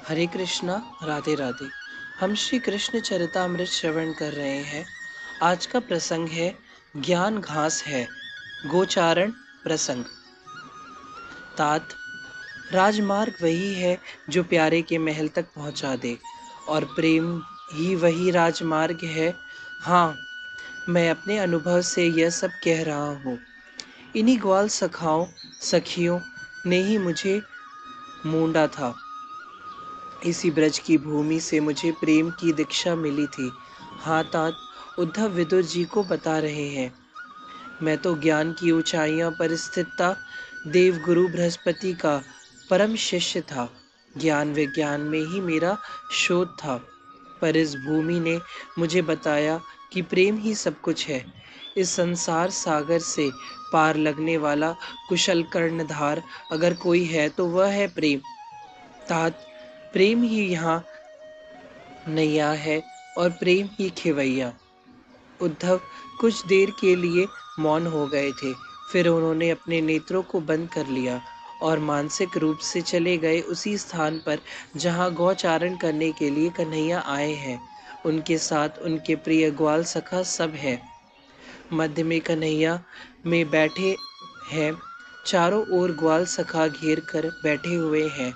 हरे कृष्णा, राधे राधे। हम श्री कृष्ण चरितामृत श्रवण कर रहे हैं। आज का प्रसंग है ज्ञान घास है, गोचारण प्रसंग। तात, राजमार्ग वही है जो प्यारे के महल तक पहुंचा दे, और प्रेम ही वही राजमार्ग है। हाँ, मैं अपने अनुभव से यह सब कह रहा हूँ। इन्हीं ग्वाल सखाओं, सखियों ने ही मुझे मूंडा था। इसी ब्रज की भूमि से मुझे प्रेम की दीक्षा मिली थी। हाँ तात, उद्धव विदुर जी को बता रहे हैं। मैं तो ज्ञान की ऊंचाइयों पर स्थित था। देवगुरु बृहस्पति का परम शिष्य था। ज्ञान विज्ञान में ही मेरा शोध था। पर इस भूमि ने मुझे बताया कि प्रेम ही सब कुछ है। इस संसार सागर से पार लगने वाला कुशल कर्णधार अगर कोई है तो वह है प्रेम। तात, प्रेम ही यहाँ नैया है और प्रेम ही खेवैया। उद्धव कुछ देर के लिए मौन हो गए थे। फिर उन्होंने अपने नेत्रों को बंद कर लिया और मानसिक रूप से चले गए उसी स्थान पर जहाँ गौचारण करने के लिए कन्हैया आए हैं। उनके साथ उनके प्रिय ग्वाल सखा सब है। मध्य में कन्हैया में बैठे हैं। चारों ओर ग्वाल सखा घेर कर बैठे हुए हैं।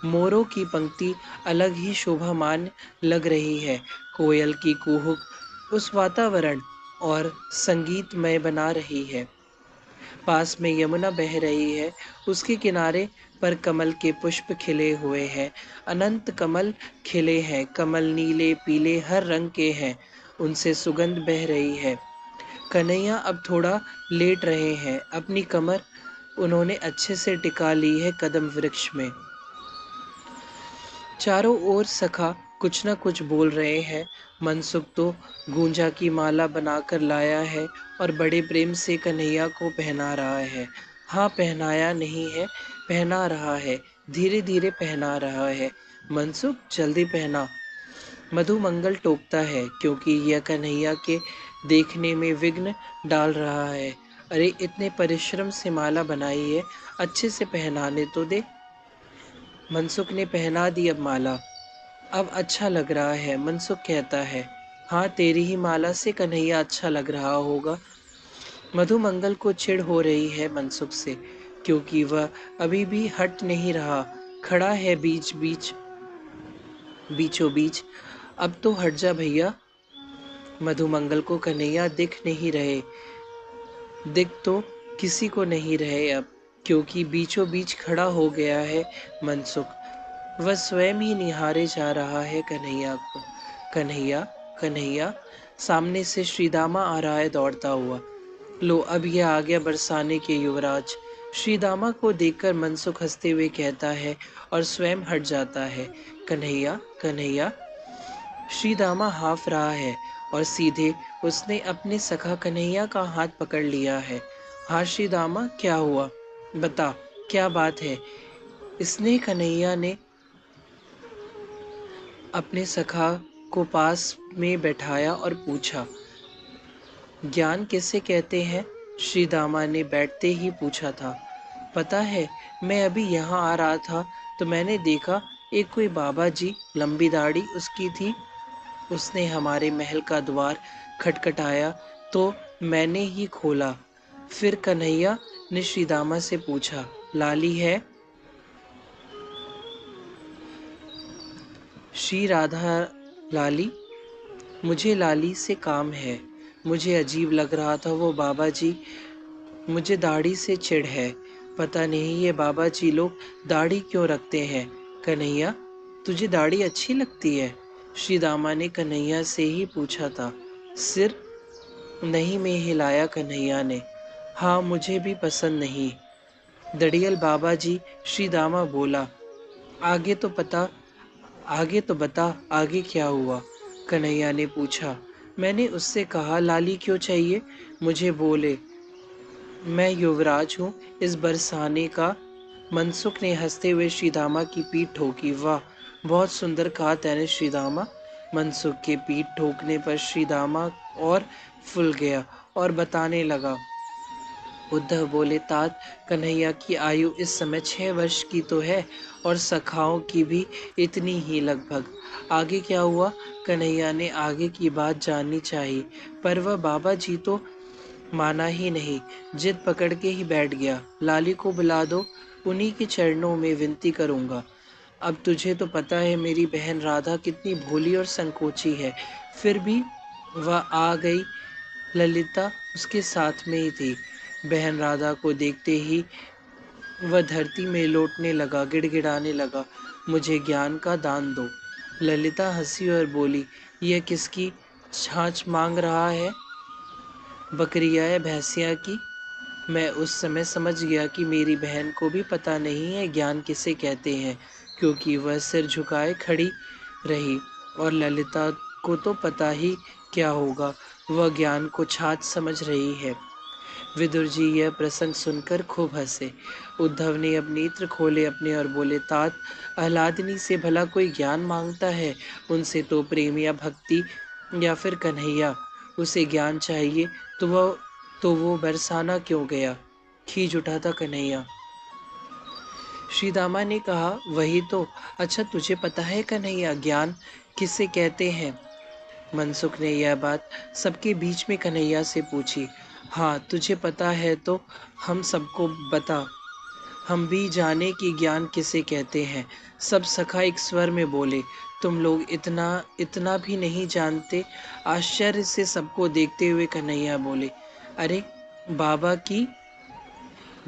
मोरों की पंक्ति अलग ही शोभामान लग रही है। कोयल की कुहुक उस वातावरण और संगीतमय बना रही है। पास में यमुना बह रही है। उसके किनारे पर कमल के पुष्प खिले हुए हैं। अनंत कमल खिले हैं। कमल नीले पीले हर रंग के हैं। उनसे सुगंध बह रही है। कन्हैया अब थोड़ा लेट रहे हैं। अपनी कमर उन्होंने अच्छे से टिका ली है कदम वृक्ष में। चारों ओर सखा कुछ न कुछ बोल रहे हैं। मनसुख तो गूंजा की माला बनाकर लाया है और बड़े प्रेम से कन्हैया को पहना रहा है। हाँ, पहनाया नहीं है, पहना रहा है। धीरे धीरे पहना रहा है। मनसुख, जल्दी पहना। मधुमंगल टोकता है क्योंकि यह कन्हैया के देखने में विघ्न डाल रहा है। अरे, इतने परिश्रम से माला बनाई है, अच्छे से पहनाने तो दे। मनसुख ने पहना दी अब माला। अब अच्छा लग रहा है, मनसुख कहता है। हाँ, तेरी ही माला से कन्हैया अच्छा लग रहा होगा। मधुमंगल को चिढ़ हो रही है मनसुख से, क्योंकि वह अभी भी हट नहीं रहा, खड़ा है बीचों बीच। अब तो हट जा भैया। मधुमंगल को कन्हैया दिख नहीं रहे। दिख तो किसी को नहीं रहे अब, क्योंकि बीचों बीच खड़ा हो गया है मनसुख। वह स्वयं ही निहारे जा रहा है कन्हैया को। कन्हैया, कन्हैया। सामने से श्रीदामा आ रहा है दौड़ता हुआ। लो, अब यह आ गया बरसाने के युवराज। श्रीदामा को देखकर मनसुख हंसते हुए कहता है और स्वयं हट जाता है। कन्हैया, कन्हैया। श्रीदामा हाफ रहा है और सीधे उसने अपने सखा कन्हैया का हाथ पकड़ लिया है। हाँ श्रीदामा, क्या हुआ? बता, क्या बात है? इसने कन्हैया ने अपने सखा को पास में बैठाया और पूछा। ज्ञान किसे कहते हैं? श्रीदामा ने बैठते ही पूछा था। पता है, मैं अभी यहाँ आ रहा था तो मैंने देखा एक कोई बाबा जी, लंबी दाढ़ी उसकी थी। उसने हमारे महल का द्वार खटखटाया तो मैंने ही खोला। फिर कन्हैया ने श्रीदामा से पूछा, लाली है? श्री राधा लाली? मुझे लाली से काम है। मुझे अजीब लग रहा था वो बाबा जी। मुझे दाढ़ी से चिढ़ है। पता नहीं ये बाबा जी लोग दाढ़ी क्यों रखते हैं। कन्हैया, तुझे दाढ़ी अच्छी लगती है? श्रीदामा ने कन्हैया से ही पूछा था। सिर नहीं में हिलाया कन्हैया ने। हाँ, मुझे भी पसंद नहीं। दड़ियल बाबा जी, श्रीदामा बोला। आगे तो पता आगे तो बता, आगे क्या हुआ? कन्हैया ने पूछा। मैंने उससे कहा, लाली क्यों चाहिए? मुझे बोले, मैं युवराज हूँ इस बरसाने का। मनसुख ने हंसते हुए श्रीदामा की पीठ ठोकी। वाह, बहुत सुंदर कहा तैने श्रीदामा। मनसुख के पीठ ठोकने पर श्रीदामा और फुल गया और बताने लगा। उद्धव बोले, तात, कन्हैया की आयु इस समय 6 वर्ष की तो है और सखाओं की भी इतनी ही लगभग। आगे क्या हुआ? कन्हैया ने आगे की बात जाननी चाहिए, पर वह बाबा जी तो माना ही नहीं, जिद पकड़ के ही बैठ गया। लाली को बुला दो, उन्हीं के चरणों में विनती करूंगा। अब तुझे तो पता है मेरी बहन राधा कितनी भोली और संकोची है, फिर भी वह आ गई। ललिता उसके साथ में ही थी। बहन राधा को देखते ही वह धरती में लौटने लगा, गिड़गिड़ाने लगा, मुझे ज्ञान का दान दो। ललिता हंसी और बोली, यह किसकी छाछ मांग रहा है? बकरिया या भैंसिया की? मैं उस समय समझ गया कि मेरी बहन को भी पता नहीं है ज्ञान किसे कहते हैं, क्योंकि वह सिर झुकाए खड़ी रही। और ललिता को तो पता ही क्या होगा, वह ज्ञान को छाछ समझ रही है। विदुर जी यह प्रसंग सुनकर खूब हंसे। उद्धव ने अब नेत्र खोले अपने और बोले, तात, आह्लादिनी से भला कोई ज्ञान मांगता है? उनसे तो प्रेम या भक्ति या फिर कन्हैया, उसे ज्ञान चाहिए तो वो बरसाना क्यों गया? खींच उठा था कन्हैया। श्री दामा ने कहा, वही तो। अच्छा तुझे पता है कन्हैया, ज्ञान किसे कहते हैं? मनसुख ने यह बात सबके बीच में कन्हैया से पूछी। हाँ, तुझे पता है तो हम सबको बता, हम भी जाने कि ज्ञान किसे कहते हैं। सब सखा एक स्वर में बोले, तुम लोग इतना इतना भी नहीं जानते? आश्चर्य से सबको देखते हुए कन्हैया बोले, अरे बाबा की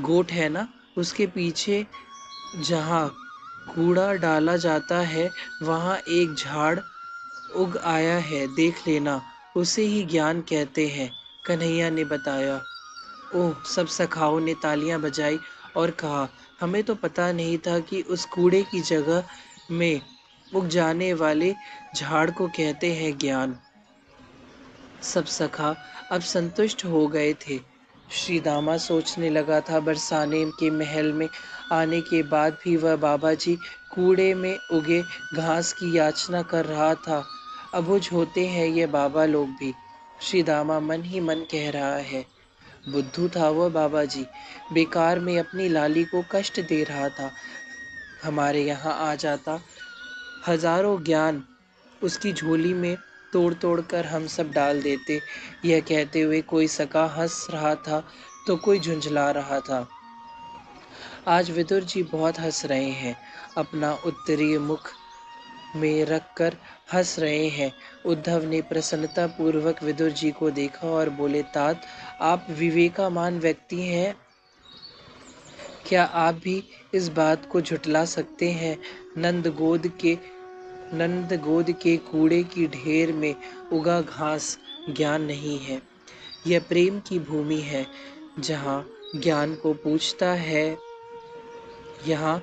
गोट है ना, उसके पीछे जहाँ कूड़ा डाला जाता है वहाँ एक झाड़ उग आया है, देख लेना, उसे ही ज्ञान कहते हैं, कन्हैया ने बताया। ओह! सब सखाओं ने तालियां बजाई और कहा, हमें तो पता नहीं था कि उस कूड़े की जगह में उग जाने वाले झाड़ को कहते हैं ज्ञान। सब सखा अब संतुष्ट हो गए थे। श्री दामा सोचने लगा था, बरसाने के महल में आने के बाद भी वह बाबा जी कूड़े में उगे घास की याचना कर रहा था। अबुझ होते हैं ये बाबा लोग भी, श्री दामा मन ही मन कह रहा है। बुद्धू था वह बाबा जी, बेकार में अपनी लाली को कष्ट दे रहा था। हमारे यहाँ आ जाता, हजारों ज्ञान उसकी झोली में तोड़ तोड़ कर हम सब डाल देते। यह कहते हुए कोई सखा हंस रहा था तो कोई झुंझला रहा था। आज विदुर जी बहुत हंस रहे हैं, अपना उत्तरीय मुख में रखकर हंस रहे हैं। उद्धव ने प्रसन्नता पूर्वक विदुर जी को देखा और बोले, तात, आप विवेकामान व्यक्ति हैं, क्या आप भी इस बात को झुठला सकते हैं? नंद गोद के कूड़े की ढेर में उगा घास ज्ञान नहीं है, यह प्रेम की भूमि है, जहाँ ज्ञान को पूछता है। यहाँ,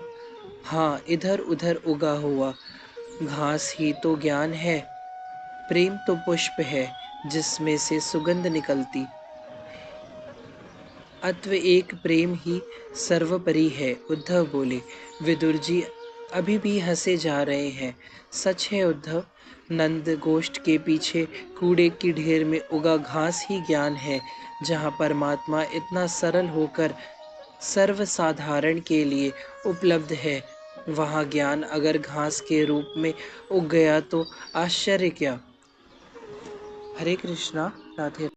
हाँ, इधर उधर उगा हुआ घास ही तो ज्ञान है। प्रेम तो पुष्प है जिसमें से सुगंध निकलती, अत्व एक प्रेम ही सर्वोपरि है। उद्धव बोले। विदुर जी अभी भी हंसे जा रहे हैं। सच है उद्धव, नंद गोष्ठ के पीछे कूड़े की ढेर में उगा घास ही ज्ञान है, जहाँ परमात्मा इतना सरल होकर सर्वसाधारण के लिए उपलब्ध है। वहाँ ज्ञान अगर घास के रूप में उग गया तो आश्चर्य क्या। हरे कृष्णा। राधे।